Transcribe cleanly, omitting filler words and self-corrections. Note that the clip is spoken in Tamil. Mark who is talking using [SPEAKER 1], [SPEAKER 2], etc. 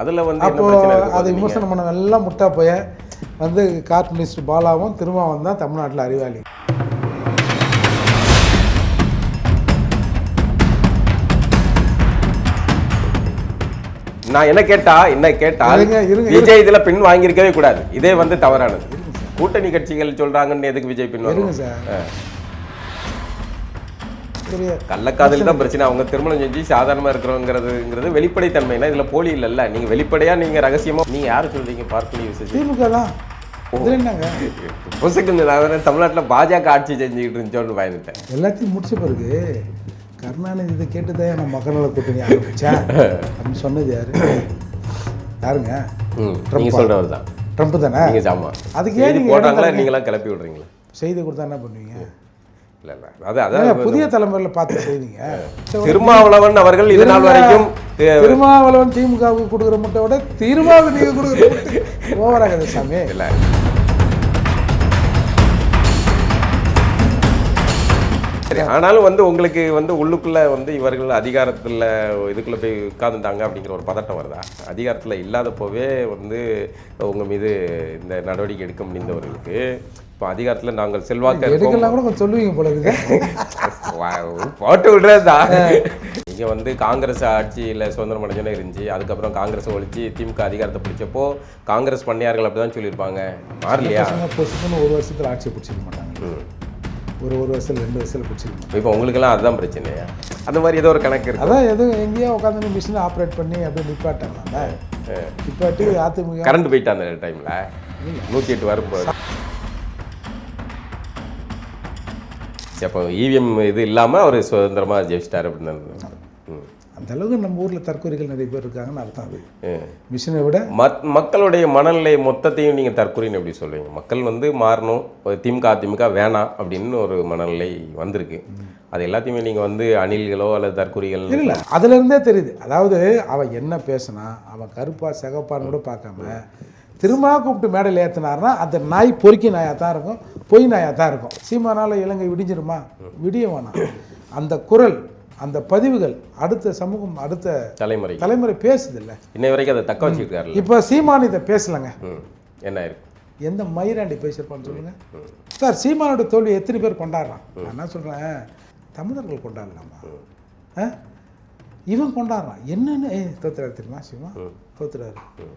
[SPEAKER 1] அதில் வந்து
[SPEAKER 2] அப்போ அது விமர்சனம் பண்ண எல்லாம் முட்டா போய் வந்து கார்ட்டூனிஸ்ட் பாலாவும் திருமாவும் தான் தமிழ்நாட்டில் அறிவாளி.
[SPEAKER 1] நான் என்ன கேட்டா விஜய் இதுல பின் வாங்கியிருக்கவே கூடாது. இதே வந்து தவறானது. கூட்டணி கட்சிகள் சொல்றாங்கன்னு எதுக்கு விஜய் பின் வாங்க சார்? கள்ளக்காதல் தான் பிரச்சனை. அவங்க திருமணம் செஞ்சு சாதாரணமா இருக்கிறோங்கிறது வெளிப்படைத்தன்மைனா இதுல போலி இல்லைல்ல. நீங்க வெளிப்படையா நீங்க ரகசியமா நீங்க யாரு சொல்றீங்க? பார்ப்பனி
[SPEAKER 2] திமுக தான்
[SPEAKER 1] தமிழ்நாட்டில் பாஜக ஆட்சி செஞ்சுக்கிட்டு இருந்துச்சோன்னு பயந்துட்டேன்.
[SPEAKER 2] எல்லாத்தையும் முடிச்ச பிறகு கருணாநிதி இதை கேட்டுதான் நான் மக்கள் நல கூட்டணி ஆரம்பிச்சேன் அப்படின்னு சொன்னது யாருங்க?
[SPEAKER 1] நீங்க சொல்றவர் தான்.
[SPEAKER 2] ட்ரம்ப் தானே?
[SPEAKER 1] நீங்க ஜாமா
[SPEAKER 2] அதுக்கு ஏன்
[SPEAKER 1] போட்டாங்களா? நீங்களாம் கிளப்பி விடுறீங்களா?
[SPEAKER 2] செய்தி கொடுத்தா என்ன பண்ணுவீங்க?
[SPEAKER 1] அதான்
[SPEAKER 2] புதிய தலைமுறையில் பார்த்து செய்திங்க.
[SPEAKER 1] திருமாவளவன் அவர்கள் இது நாள் வரைக்கும்
[SPEAKER 2] திருமாவளவன் திமுகவுக்கு கொடுக்குற முட்டை விட திருமாவுக்கு நீங்க கொடுக்குற முட்டை ஓவராகுது சாமி.
[SPEAKER 1] இல்லை சரி, ஆனாலும் வந்து உங்களுக்கு வந்து உள்ளுக்குள்ள வந்து இவர்கள் அதிகாரத்தில் இதுக்குள்ளே போய் உட்காந்துட்டாங்க அப்படிங்கிற ஒரு பதட்டம் வருதா? அதிகாரத்தில் இல்லாதப்போவே வந்து உங்கள் மீது இந்த நடவடிக்கை எடுக்க முடிந்தவர்களுக்கு இப்போ அதிகாரத்தில் நாங்கள் செல்வாக்கு
[SPEAKER 2] எடுக்கலாம் கூட கொஞ்சம் சொல்லுவீங்க போல இருக்கு.
[SPEAKER 1] போட்டு விடுறதுதான். நீங்கள் வந்து காங்கிரஸ் ஆட்சியில் சுதந்திரம் அடைஞ்சோன்னே இருந்துச்சு. அதுக்கப்புறம் காங்கிரஸை ஒழிச்சு திமுக அதிகாரத்தை பிடிச்சப்போ காங்கிரஸ் பண்ணையார்கள் அப்படி தான் சொல்லியிருப்பாங்க. மாறலையா?
[SPEAKER 2] ஒரு வருஷத்தில் ஆட்சியை பிடிச்சிக்க மாட்டாங்க. ஒரு வருஷத்தில் 2 வருஷத்தில் பிடிச்சிருக்கோம்.
[SPEAKER 1] இப்போ உங்களுக்கெல்லாம் அதுதான் பிரச்சனையா? அந்த மாதிரி ஏதோ ஒரு கணக்கு இருக்கு.
[SPEAKER 2] அதான் எதுவும் எங்கேயோ உட்காந்து மிஷினை ஆப்ரேட் பண்ணி அப்படியே நிப்பாட்டாங்க. நிப்பாட்டி அதிமுக
[SPEAKER 1] கரண்ட் போயிட்டு அந்த டைமில் 108 வரும்போது அப்போ இவிஎம் இது இல்லாமல் அவர் சுதந்திரமாக ஜெயிச்சிட்டார் அப்படின்னு
[SPEAKER 2] அந்த அளவுக்கு நம்ம ஊரில் தற்கொலைகள் நிறைய பேர் இருக்காங்கன்னு அர்த்தம். அது மிஷினை விட
[SPEAKER 1] மக்களுடைய மனநிலை மொத்தத்தையும் நீங்கள் தற்கொலைன்னு எப்படி சொல்லுவீங்க? மக்கள் வந்து மாறணும், அதிமுக வேணாம் அப்படின்னு ஒரு மனநிலை வந்திருக்கு. அது எல்லாத்தையுமே நீங்கள் வந்து அணில்களோ அல்லது தற்கொலைகள்
[SPEAKER 2] இல்லை, அதுலேருந்தே தெரியுது. அதாவது அவன் என்ன பேசுனா, அவன் கருப்பா சிகப்பான்னு கூட பார்க்காம திரும்ப கூப்பிட்டு மேடையில் ஏற்றினார்னா அந்த நாய் பொறுக்கி நாயாக தான் இருக்கும், பொய் நாயாக தான் இருக்கும். சீமானால் இலங்கை விடிஞ்சிருமா? விடிய வேணாம். அந்த குரல், அந்த பதிவுகள் அடுத்த சமூகம், அடுத்த தலைமுறை பேசுது இல்லை.
[SPEAKER 1] இன்னை வரைக்கும் அதை தக்க வச்சுருக்காரு.
[SPEAKER 2] இப்போ சீமான் இதை பேசலைங்க,
[SPEAKER 1] என்ன இருக்கு?
[SPEAKER 2] எந்த மயிராண்டி பேசியிருப்பான்னு சொல்லுங்க சார். சீமானோட தோல்வி எத்தனை பேர் கொண்டாடுறான்? நான் என்ன சொல்கிறேன், தமிழர்கள் கொண்டாடலாமா? இவன் கொண்டாடுறான். என்னென்னு தோத்துறாரு தெரியுமா? சீமா தோத்துறாரு.